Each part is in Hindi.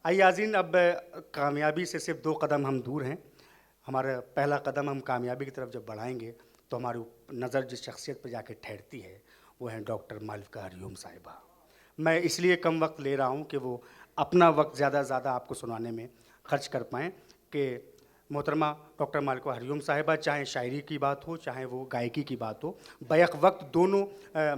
अयाज़ीन, अब कामयाबी से सिर्फ 2 कदम हम दूर हैं। हमारा पहला कदम हम कामयाबी की तरफ जब बढ़ाएंगे तो हमारी नज़र जिस शख्सियत पर जाके ठहरती है वो है डॉक्टर मालविका हरिओम साहिबा। मैं इसलिए कम वक्त ले रहा हूँ कि वो अपना वक्त ज़्यादा से ज़्यादा आपको सुनाने में खर्च कर पाएँ कि मोहतरमा डॉक्टर मालविका हरिओम साहिबा, चाहे शायरी की बात हो चाहे वो गायकी की बात हो, बैक वक्त दोनों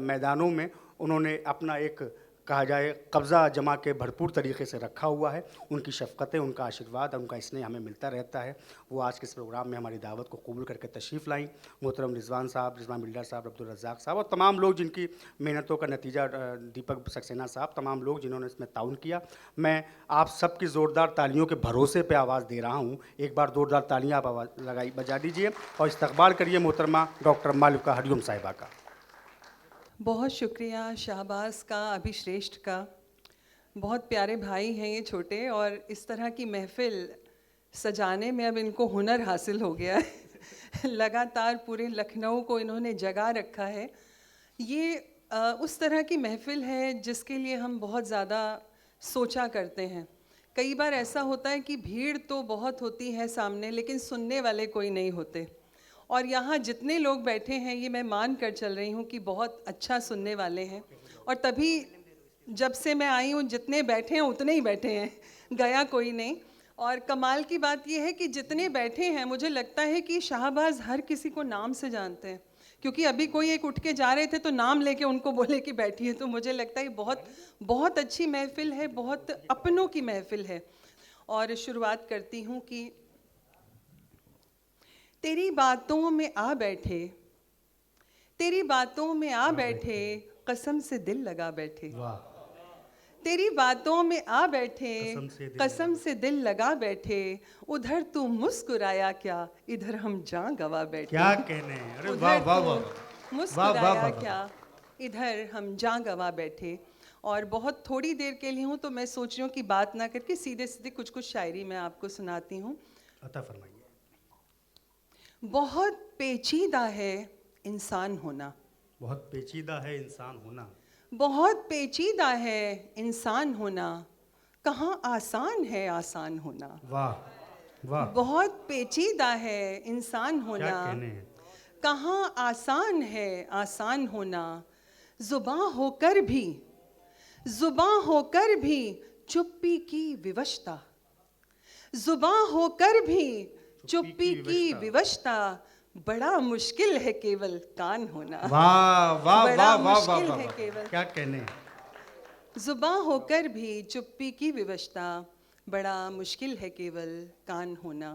मैदानों में उन्होंने अपना एक कहा जाए कब्ज़ा जमा के भरपूर तरीके से रखा हुआ है। उनकी शफ़क़तें, उनका आशीर्वाद, उनका स्नेह हमें मिलता रहता है। वो आज के इस प्रोग्राम में हमारी दावत को कबूल करके तशरीफ़ लाईं। मोहतरम रिजवान साहब, रिजवान बिल्डर साहब, अब्दुल रज़ाक साहब और तमाम लोग जिनकी मेहनतों का नतीजा, दीपक सक्सेना साहब, तमाम लोग जिन्होंने इसमें ताउन किया। मैं आप सबकी ज़ोरदार तालियों के भरोसे पर आवाज़ दे रहा हूँ। एक बार ज़ोरदार तालियाँ आप आवाज़ लगाई बजा दीजिए और इस्तक़बाल करिए मोहतरमा डॉक्टर मालविका हरिओम साहिबा का। बहुत शुक्रिया शाहबाज़ का, अभिश्रेष्ठ का। बहुत प्यारे भाई हैं ये छोटे, और इस तरह की महफ़िल सजाने में अब इनको हुनर हासिल हो गया है। लगातार पूरे लखनऊ को इन्होंने जगा रखा है। ये उस तरह की महफ़िल है जिसके लिए हम बहुत ज़्यादा सोचा करते हैं। कई बार ऐसा होता है कि भीड़ तो बहुत होती है सामने, लेकिन सुनने वाले कोई नहीं होते। और यहाँ जितने लोग बैठे हैं ये मैं मान कर चल रही हूँ कि बहुत अच्छा सुनने वाले हैं। और तभी जब से मैं आई हूँ जितने बैठे हैं उतने ही बैठे हैं, गया कोई नहीं। और कमाल की बात ये है कि जितने बैठे हैं मुझे लगता है कि शाहबाज़ हर किसी को नाम से जानते हैं, क्योंकि अभी कोई एक उठ के जा रहे थे तो नाम लेके उनको बोले कि बैठिए। तो मुझे लगता है बहुत बहुत अच्छी महफ़िल है, बहुत अपनों की महफ़िल है। और शुरुआत करती हूँ कि तेरी बातों में आ बैठे, तेरी बातों में आ बैठे, कसम से दिल लगा बैठे। तेरी बातों में आ बैठे, कसम से दिल लगा बैठे। उधर तू मुस्कुराया क्या, इधर हम जान गवा बैठे। क्या कहने हैं, अरे वाह उधर वाह वाह, तू मुस्कुराया क्या, इधर हम जान गवा बैठे। और बहुत थोड़ी देर के लिए हूँ तो मैं सोच रही हूँ कि बात ना करके सीधे सीधे कुछ कुछ शायरी मैं आपको सुनाती हूँ। अता फरमाइए। बहुत पेचीदा है इंसान होना, बहुत पेचीदा है इंसान होना, बहुत पेचीदा है इंसान होना, कहाँ आसान है आसान होना। वाह वाह, बहुत पेचीदा है इंसान होना, क्या कहने हैं। कहाँ आसान है आसान होना। जुबां होकर भी, जुबां होकर भी चुप्पी की विवशता, जुबां होकर भी चुप्पी की विवशता। बड़ा मुश्किल है केवल कान होना। वाह वाह बड़ा वाह वाह मुश्किल वाह है वाह, केवल, क्या कहने हैं। जुबां होकर भी चुप्पी की विवशता, बड़ा मुश्किल है केवल कान होना।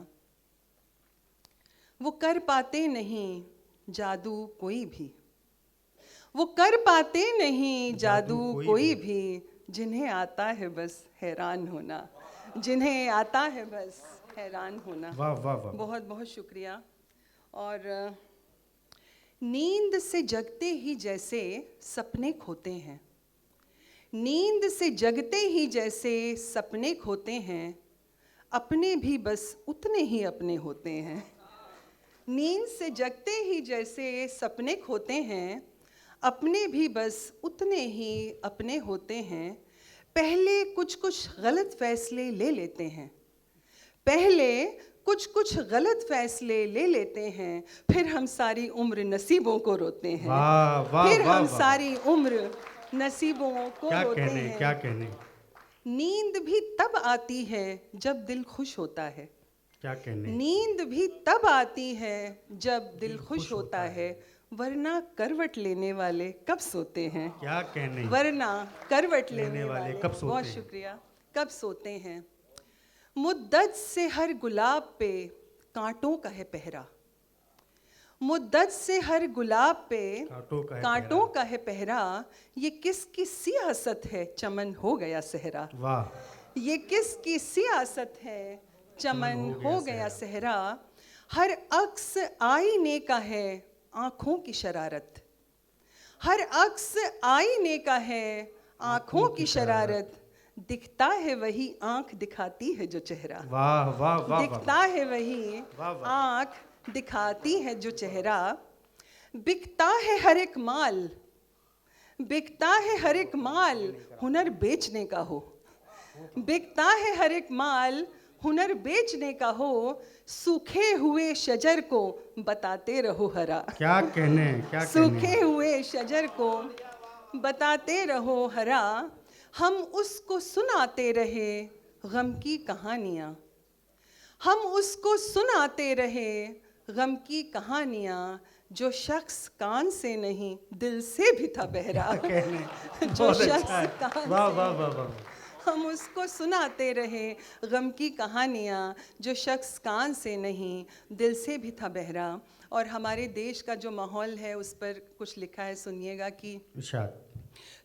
वो कर पाते नहीं जादू कोई भी, वो कर पाते नहीं जादू कोई भी, जिन्हें आता है बस हैरान होना, जिन्हें आता है बस हैरान होना। वाह वाह वाह, बहुत बहुत शुक्रिया। और नींद से जगते ही जैसे सपने खोते हैं, नींद से जगते ही जैसे सपने खोते हैं, अपने भी बस उतने ही अपने होते हैं। नींद से जगते ही जैसे सपने खोते हैं, अपने भी बस उतने ही अपने होते हैं। पहले कुछ कुछ गलत फैसले ले लेते हैं, पहले कुछ कुछ गलत फैसले ले लेते हैं, फिर हम सारी उम्र नसीबों को रोते हैं। वाह वाह, फिर वाह, हम वाह, सारी उम्र नसीबों को क्या रोते कहने हैं। क्या कहने। नींद भी तब आती है जब दिल खुश होता है, क्या कहने। नींद भी तब आती है जब दिल खुश होता है, वरना करवट लेने वाले कब सोते हैं। क्या कहने, वरना करवट लेने वाले वाले कब सोते बहुत हैं। शुक्रिया, कब सोते हैं। मुद्दत से हर गुलाब पे कांटों का है पहरा, मुद्दत से हर गुलाब पे कांटों का है पहरा। ये किसकी सियासत है चमन हो गया सहरा, वाह, ये किसकी सियासत है चमन हो गया सहरा। हर अक्स आईने का है आँखों की शरारत, हर अक्स आईने का है आँखों की शरारत। दिखता है वही आँख दिखाती है जो चेहरा, वाह वाह वाह, दिखता है वही आँख दिखाती है जो चेहरा। बिकता है हर एक माल, बिकता है हर एक माल हुनर बेचने का हो, बिकता है हर एक माल, हुनर बेचने का हो, सूखे हुए शजर को बताते रहो हरा। क्या कहने, क्या कहने। सूखे हुए शजर को बताते रहो हरा, हम उसको सुनाते रहे गम की कहानियाँ, हम उसको सुनाते रहे गम की कहानियाँ, जो शख्स कान से नहीं दिल से भी था बहरा। कहने जो बहुत शख्स अच्छा है। कान वाह से वाह वाह वाह। हम उसको सुनाते रहे गम की कहानियाँ, जो शख्स कान से नहीं दिल से भी था बहरा। और हमारे देश का जो माहौल है उस पर कुछ लिखा है, सुनिएगा कि इरशाद।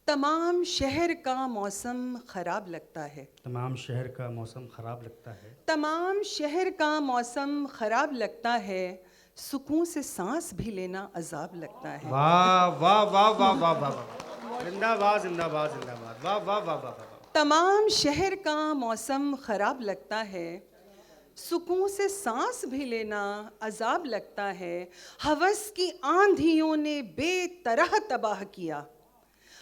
तमाम शहर का मौसम ख़राब लगता है, तमाम शहर का मौसम ख़राब लगता है, तमाम शहर का मौसम ख़राब लगता है, सुकून से सांस भी लेना अजाब लगता है। वाह वाह वाह वाह वाह वाह वाह। जिंदाबाद जिंदाबाद जिंदाबाद। वाह वाह वाह वाह वाह। तमाम शहर का मौसम ख़राब लगता है, सुकून से सांस भी लेना अजाब लगता है, हवस की आंधियों ने बेतरह तबाह किया,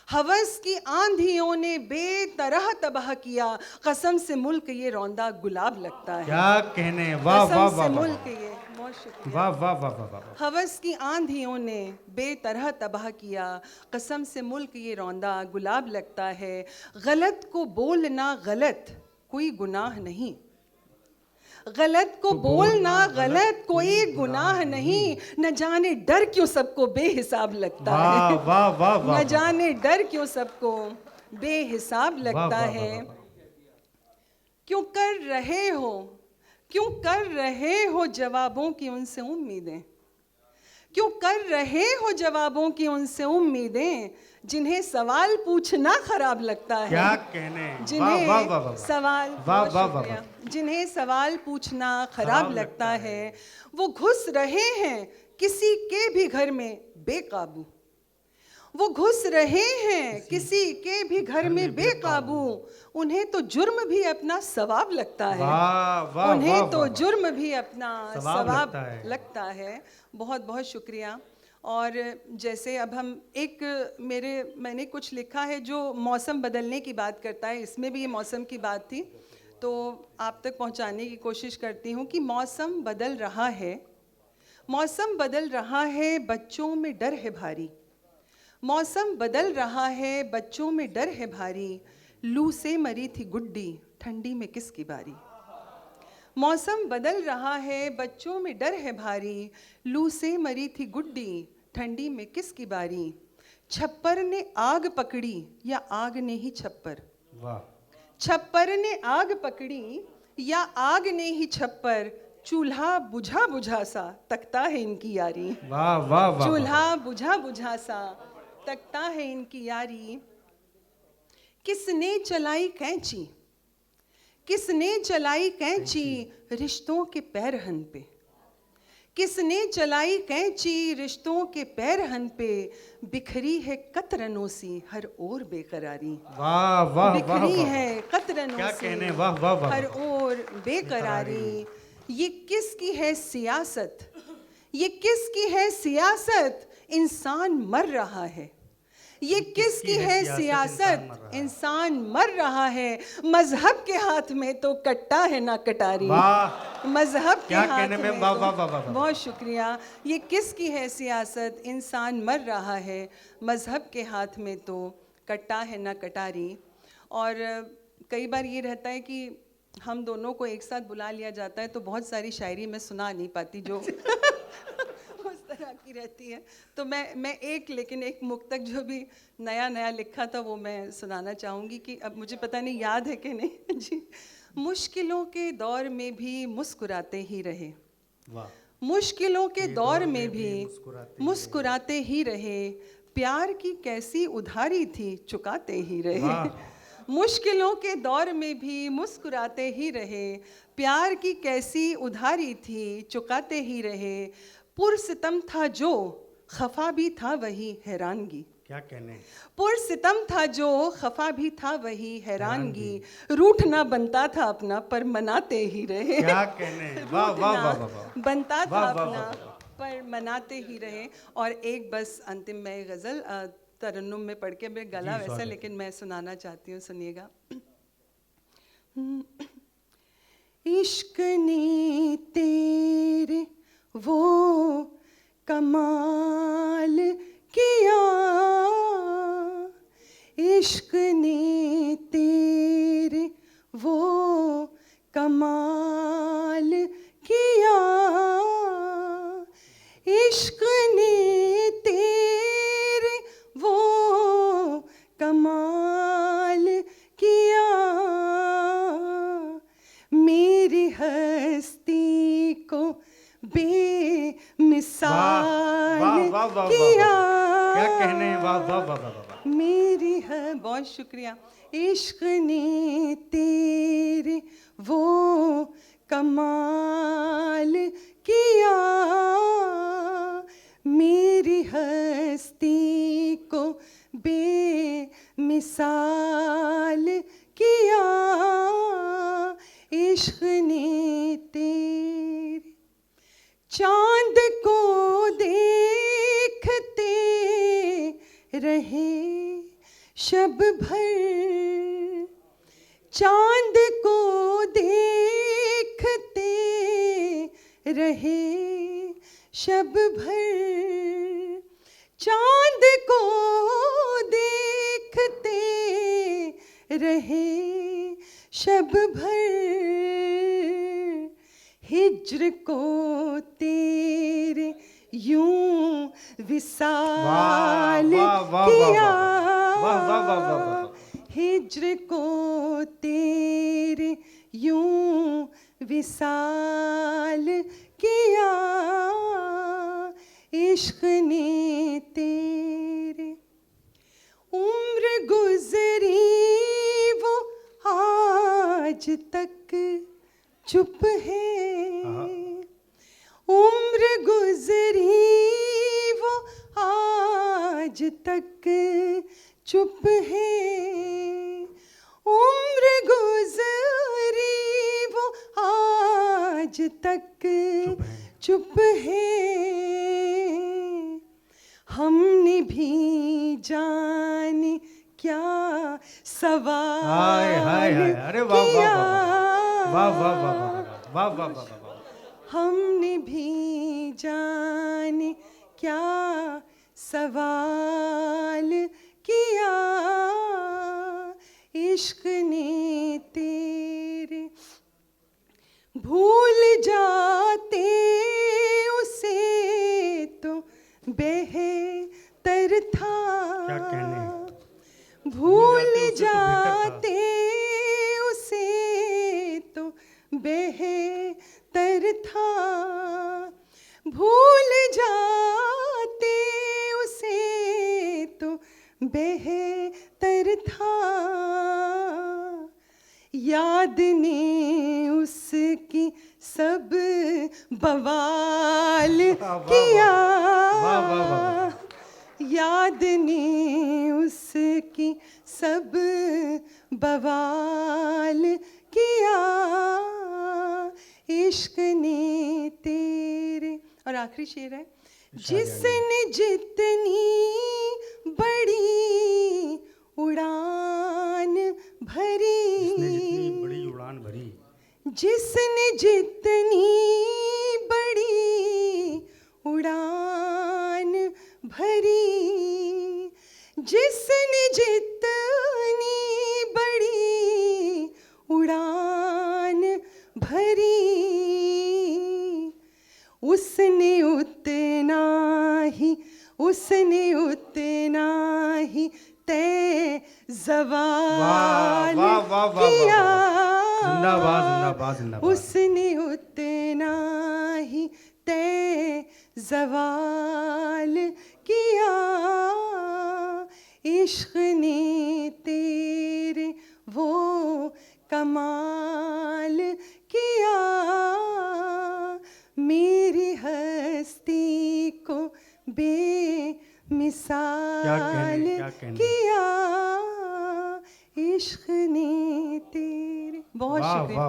हवस की आंधियों ने बेतरह तबाह किया, कसम से मुल्क ये रौंदा गुलाब लगता है। क्या कहने। वाह कसम वाह से वाह मुल्क वाह। ये, बहुत शुक्रिया। वाह वाह वाह वाह वाह। हवस की आंधियों ने बेतरह तबाह किया, कसम से मुल्क ये रौंदा गुलाब लगता है, गलत को बोलना गलत कोई गुनाह नहीं, गलत को बोलना गलत कोई गुनाह नहीं, न जाने डर क्यों सबको बेहिसाब लगता वाह है, वाह वाह वाह। न जाने डर क्यों सबको बेहिसाब वाह, लगता वाह, है। वाह, वाह। क्यों कर रहे हो, क्यों कर रहे हो जवाबों की उनसे उम्मीदें, क्यों कर रहे हो जवाबों की उनसे उम्मीदें, जिन्हें सवाल पूछना खराब लगता है। क्या कहने। वाह जिन्हें वाह वाह वाह। सवाल, वाह बहुत वाह वाह शुक्रिया। वाह। जिन्हें सवाल पूछना खराब खराब लगता लगता है, वो घुस रहे हैं किसी के भी घर में बेकाबू, वो घुस रहे हैं किसी के भी घर में बेकाबू, उन्हें तो जुर्म भी अपना सवाब लगता है, वाह वाह उन्हें वाह तो वाह। जुर्म भी अपना सवाब सवाब लगता है। लगता है। बहुत बहुत शुक्रिया। और जैसे अब हम मैंने कुछ लिखा है जो मौसम बदलने की बात करता है, इसमें भी ये मौसम की बात थी, तो आप तक पहुंचाने की कोशिश करती हूँ कि मौसम बदल रहा है, मौसम बदल रहा है, बच्चों में डर है भारी, मौसम बदल रहा है, बच्चों में डर है भारी, लू से मरी थी गुड्डी, ठंडी में किसकी बारी। मौसम बदल रहा है, बच्चों में डर है भारी, लू से मरी थी गुड्डी, ठंडी में किसकी बारी। छप्पर ने आग पकड़ी या आग ने ही छप्पर, वाह। छप्पर ने आग पकड़ी या आग ने ही छप्पर, चूल्हा बुझा बुझा सा तकता है इनकी यारी। वाह वाह वाह। चूल्हा बुझा बुझा सा तकता है इनकी यारी। किसने चलाई कैंची, किसने चलाई कैंची रिश्तों के पैरहन पे, किसने चलाई कैंची रिश्तों के पैरहन पे, बिखरी है कतरनों सी हर ओर बेकरारी। वाह वाह वाह। बिखरी है कतरनों क्या सी कहने। वाह वाह वाह। हर ओर बेकरारी। ये किसकी है सियासत, ये किसकी है सियासत, इंसान मर रहा है, ये किसकी है सियासत, इंसान मर रहा है। मजहब के हाथ में तो कट्टा है ना कटारी। वाह। मजहब के क्या हाथ कहने में। में वाह तो, वाह वाह वाह। बहुत शुक्रिया। ये किसकी है सियासत, इंसान मर रहा है, मजहब के हाथ में तो कट्टा है ना कटारी। और कई बार ये रहता है कि हम दोनों को एक साथ बुला लिया जाता है तो बहुत सारी शायरी मैं सुना नहीं पाती जो उस तरह की रहती है, तो मैं एक मुक्तक जो भी नया नया लिखा था वो मैं सुनाना चाहूँगी कि अब मुझे पता नहीं याद है कि नहीं जी। मुश्किलों के दौर में भी मुस्कुराते ही रहे, वाह। मुश्किलों के दौर में भी मुस्कुराते मुस्कुराते ही रहे, प्यार की कैसी उधारी थी चुकाते ही रहे। मुश्किलों के दौर में भी मुस्कुराते ही रहे, प्यार की कैसी उधारी थी चुकाते ही रहे। पुरसितम था जो खफा भी था वही हैरानगी, क्या कहने। पुरसितम था जो खफा भी था वही हैरानगी, रूठना बनता था अपना पर मनाते ही रहे। क्या कहने। वाह वाह वाह वाह। बनता था वाह, वाह, अपना वाह, वाह। पर मनाते ही रहे। और एक बस अंतिम में गज़ल तरन्नुम में पढ़ के, मेरा गला जी, वैसा स्वागत। लेकिन मैं सुनाना चाहती हूँ, सुनिएगा। इश्क ने तेरे वो कमाल किया, इश्क ने तेरे वो कमाल किया, इश्क ने तेरे वो कमाल किया, मेरी हस्ती को बेमिसाल किया। क्या कहने हैं, वाह वाह वाह वाह वाह। मेरी है, बहुत शुक्रिया। इश्क ने तेरे वो कमाल किया, मेरी हस्ती को बेमिसाल किया, इश्क ने तेरे चांद को देखते रहे शब भर, चांद को देखते रहे शब भर, चांद को देखते रहे शब भर, हिज्र को तेरे यूं विसाल किया, हिज्र को तेरे यूं विसाल किया, इश्क ने तेरे उम्र गुजरी वो आज तक चुप है, उम्र गुजरी वो आज तक चुप है, उम्र गुजरी वो आज तक चुप है, हमने भी जाने क्या सवाल किया, हमने भी जाने क्या सवाल किया, इश्क ने तेरे भूल जाते उसे तो बेहतर था, क्या कहने, भूल जाते उसे तो बेहतर था, भूल जाते उसे तो बेहतर था, याद ने उसकी सब बवाल किया, याद ने उसकी सब बवाल किया, इश्क ने तेरे। और आखिरी शेर है, जिसने जितनी बड़ी उड़ान भरी, जितनी बड़ी उड़ान भरी, जिसने जितनी बड़ी उड़ान भरी, जिसने जितनी बड़ी उड़ान भरी, उसने उतना ही तय ज़वाल किया, जिंदाबाद जिंदाबाद जिंदाबाद, उसने उतना ही तय ज़वाल किया, इश्क ने तेरे वो कमाल किया, मेरी हस्ती को बेमिसाल किया, इश्क ने तेरे। बहुत शुक्रिया।